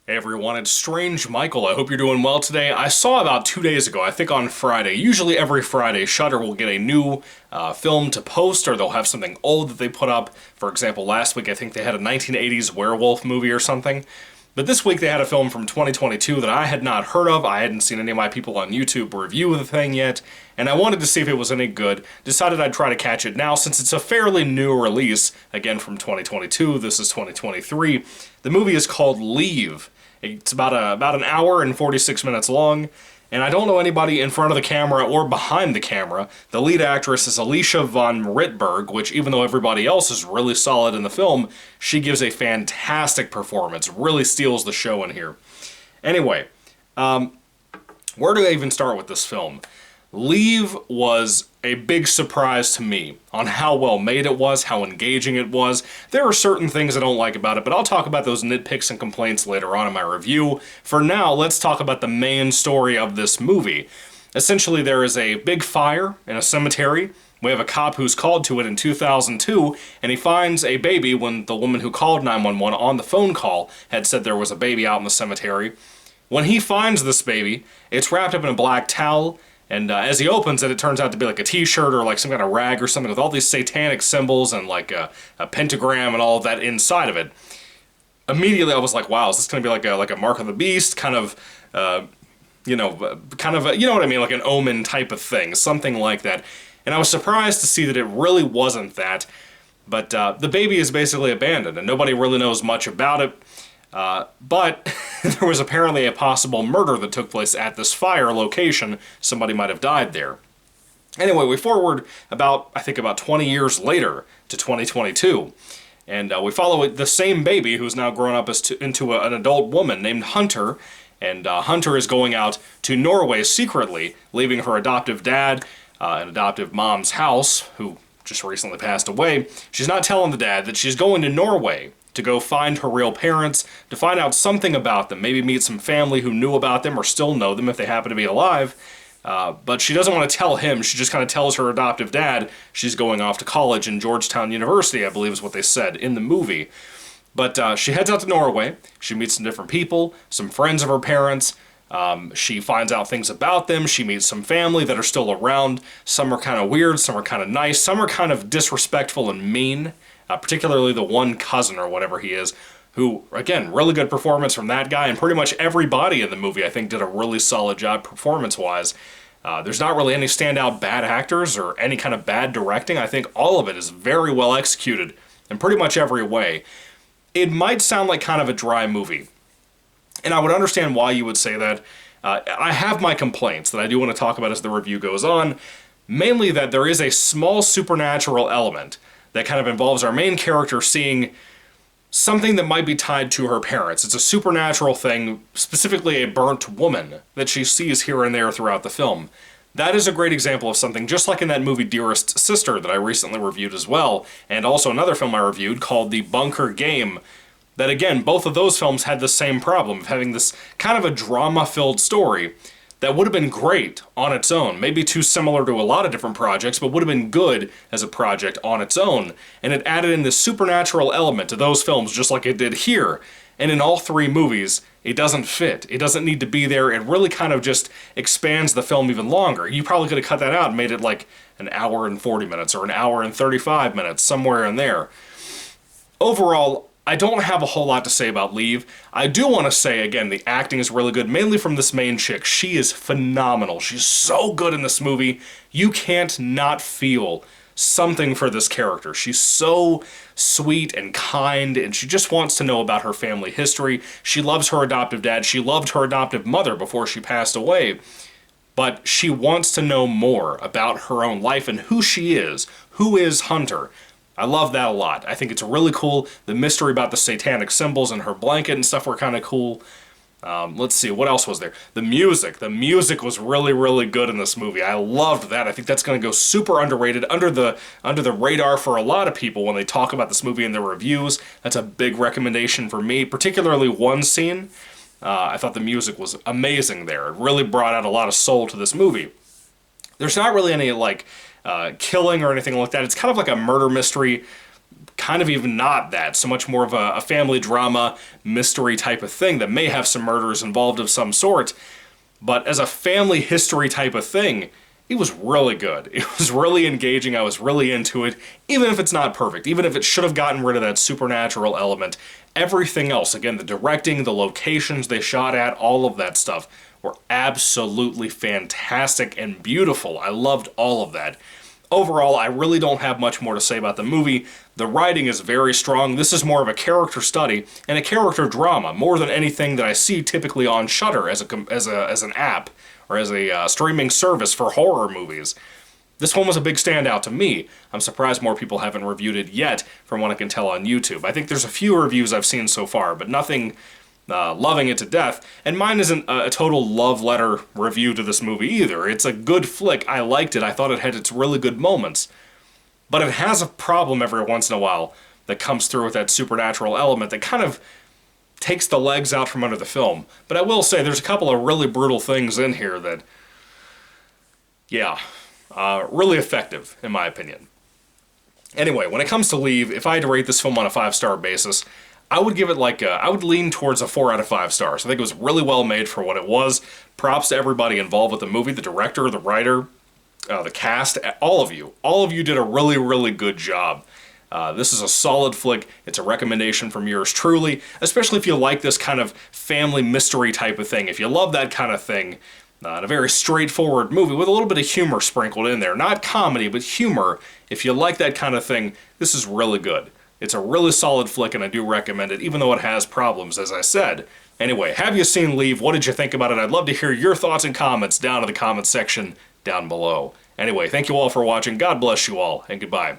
Hey everyone, it's Strange Michael. I hope you're doing well today. I saw about 2 days ago, I think on Friday, usually every Friday, Shudder will get a new film to post, or they'll have something old that they put up. For example, last week I think they had a 1980s werewolf movie or something. But this week they had a film from 2022 that I had not heard of. I hadn't seen any of my people on YouTube review the thing yet, and I wanted to see if it was any good. Decided I'd try to catch it now since it's a fairly new release, again from 2022, this is 2023. The movie is called Leave. It's about an hour and 46 minutes long, and I don't know anybody in front of the camera or behind the camera. The lead actress is Alicia von Rittberg, which even though everybody else is really solid in the film, she gives a fantastic performance, really steals the show in here. Anyway, where do I even start with this film? Leave was a big surprise to me on how well made it was, how engaging it was. There are certain things I don't like about it, but I'll talk about those nitpicks and complaints later on in my review. For now, let's talk about the main story of this movie. Essentially, there is a big fire in a cemetery. We have a cop who's called to it in 2002, and he finds a baby when the woman who called 911 on the phone call had said there was a baby out in the cemetery. When he finds this baby, it's wrapped up in a black towel, and as he opens it, it turns out to be like a t-shirt or like some kind of rag or something with all these satanic symbols and like a pentagram and all of that inside of it. Immediately I was like, wow, is this going to be like a Mark of the Beast kind of, you know what I mean, like an Omen type of thing, something like that. And I was surprised to see that it really wasn't that. But the baby is basically abandoned and nobody really knows much about it. But there was apparently a possible murder that took place at this fire location. Somebody might have died there. Anyway, we forward I think about 20 years later to 2022. And we follow the same baby who's now grown up into an adult woman named Hunter. And Hunter is going out to Norway secretly, leaving her adoptive dad and adoptive mom's house, who just recently passed away. She's not telling the dad that she's going to Norway to go find her real parents, to find out something about them, maybe meet some family who knew about them or still know them if they happen to be alive. But she doesn't want to tell him. She just kind of tells her adoptive dad she's going off to college in Georgetown University, I believe is what they said in the movie. But she heads out to Norway. She meets some different people, some friends of her parents. She finds out things about them. She meets some family that are still around. Some are kind of weird, some are kind of nice, some are kind of disrespectful and mean. Particularly the one cousin or whatever he is, who, again, really good performance from that guy, and pretty much everybody in the movie, I think, did a really solid job performance-wise. There's not really any standout bad actors or any kind of bad directing. I think all of it is very well executed in pretty much every way. It might sound like kind of a dry movie, and I would understand why you would say that. I have my complaints that I do want to talk about as the review goes on, mainly that there is a small supernatural element that kind of involves our main character seeing something that might be tied to her parents. It's a supernatural thing, specifically a burnt woman, that she sees here and there throughout the film. That is a great example of something, just like in that movie Dearest Sister that I recently reviewed as well, and also another film I reviewed called The Bunker Game, that again, both of those films had the same problem of having this kind of a drama-filled story that would have been great on its own, maybe too similar to a lot of different projects, but would have been good as a project on its own, and it added in this supernatural element to those films just like it did here. And in all three movies, it doesn't fit. It doesn't need to be there. It really kind of just expands the film even longer. You probably could have cut that out and made it like an hour and 40 minutes or an hour and 35 minutes, somewhere in there. Overall, I don't have a whole lot to say about Leave. I do want to say, again, the acting is really good, mainly from this main chick. She is phenomenal. She's so good in this movie. You can't not feel something for this character. She's so sweet and kind, and she just wants to know about her family history. She loves her adoptive dad. She loved her adoptive mother before she passed away. But she wants to know more about her own life and who she is. Who is Hunter? I love that a lot. I think it's really cool. The mystery about the satanic symbols and her blanket and stuff were kind of cool. Let's see, what else was there? The music. The music was really, really good in this movie. I loved that. I think that's going to go super underrated, under the radar for a lot of people when they talk about this movie in their reviews. That's a big recommendation for me, particularly one scene. I thought the music was amazing there. It really brought out a lot of soul to this movie. There's not really any, like, killing or anything like that. It's kind of like a murder mystery kind of even not that, so much more of a family drama, mystery type of thing that may have some murders involved of some sort, but as a family history type of thing, it was really good. It was really engaging, I was really into it, even if it's not perfect, even if it should have gotten rid of that supernatural element. Everything else, again, the directing, the locations they shot at, all of that stuff, were absolutely fantastic and beautiful. I loved all of that. Overall, I really don't have much more to say about the movie. The writing is very strong. This is more of a character study and a character drama, more than anything that I see typically on Shudder as an app or as a streaming service for horror movies. This one was a big standout to me. I'm surprised more people haven't reviewed it yet, from what I can tell on YouTube. I think there's a few reviews I've seen so far, but nothing loving it to death. And mine isn't a total love letter review to this movie either. It's a good flick. I liked it. I thought it had its really good moments. But it has a problem every once in a while that comes through with that supernatural element that kind of takes the legs out from under the film. But I will say there's a couple of really brutal things in here that, yeah, really effective, in my opinion. Anyway, when it comes to Leave, if I had to rate this film on a 5-star basis, I would give it I would lean towards a 4 out of 5 stars. I think it was really well made for what it was. Props to everybody involved with the movie, the director, the writer, the cast, all of you. All of you did a really, really good job. This is a solid flick. It's a recommendation from yours truly, especially if you like this kind of family mystery type of thing. If you love that kind of thing, a very straightforward movie with a little bit of humor sprinkled in there. Not comedy, but humor. If you like that kind of thing, this is really good. It's a really solid flick, and I do recommend it, even though it has problems, as I said. Anyway, have you seen Leave? What did you think about it? I'd love to hear your thoughts and comments down in the comments section down below. Anyway, thank you all for watching. God bless you all, and goodbye.